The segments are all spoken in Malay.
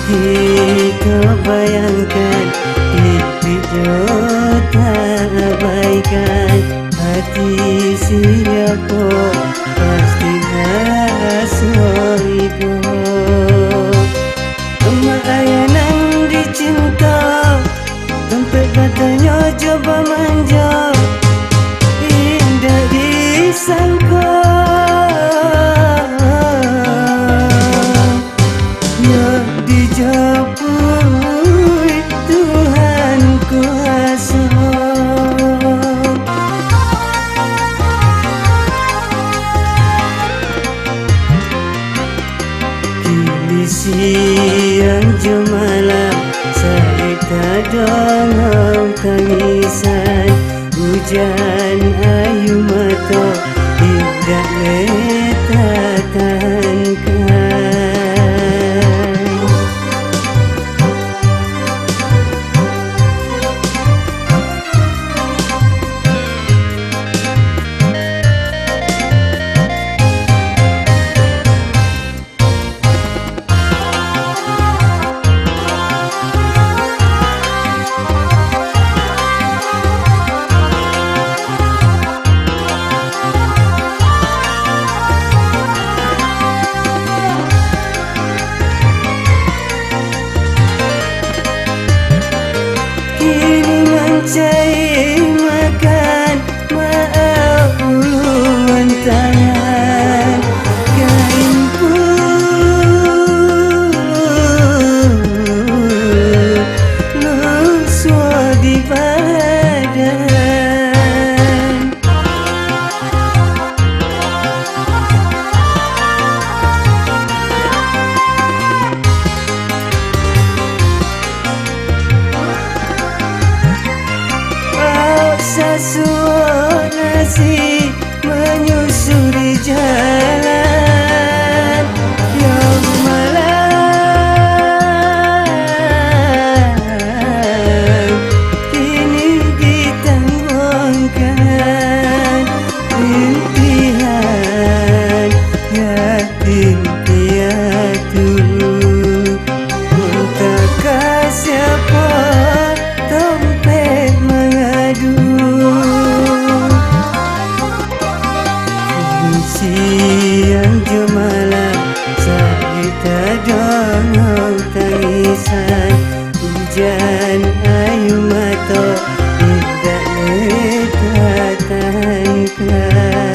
kita bayangkan hidup tak abaikan. Hati siapa pasti rasa ibu. Emak ayah nan dicinta, tempat katanya coba manja, indah disangka. Dijapui Tuhan kuasa. Kini siang jemalam, saya tak dengar tangisan. Hujan ayu mata tidak letak tahankan. Kini mencari makan, maaf uluan tangan. Kain pun lusuh di badan. Sasuah nasi menyusuri jalan yang malam, kini ditangguhkan rintihan yatim piatu. Entahkah siapa tempat mengadu. Siang jemalam, saya tak dengar tangisan. Hujan ayu mata tidak letak tahankan.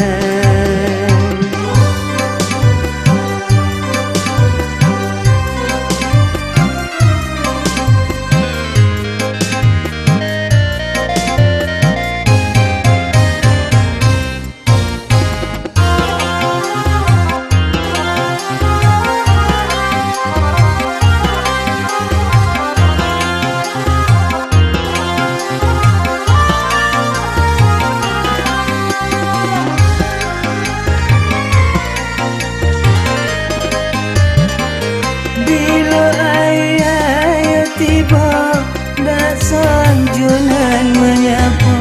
Bila ayah tiba, tak sanjunan menyapa.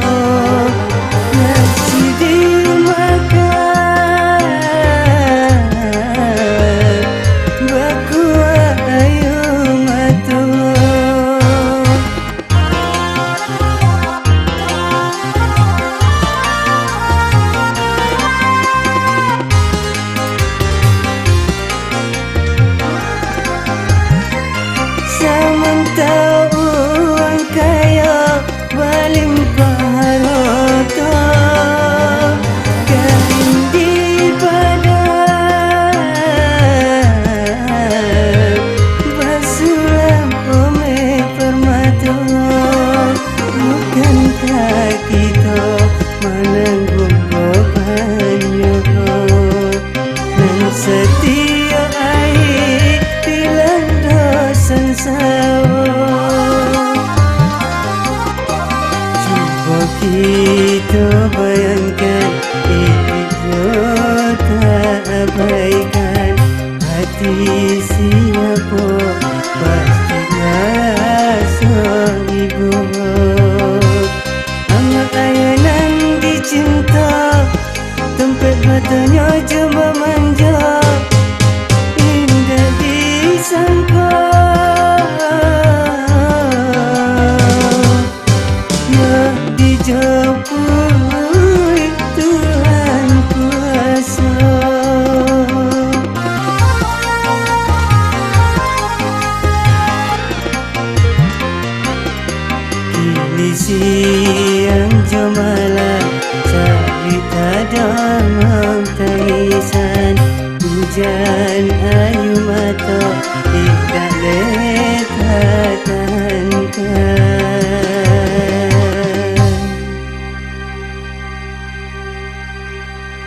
Nasi dimakan, berkuah ayu mata. Sementara orang kaya berlimpah harta, kain di badan, basulah ome permata. Bukankah kita menanggung bebannya, dan setiap air dilanda sensawa. Cuba kita bayangkan hidup tak abaikan. Hati siapa pasti rasa ibu. Anak ayah nan dicinta, tempat matanya coba manja, indah disangka. hujan ayu mata, tak boleh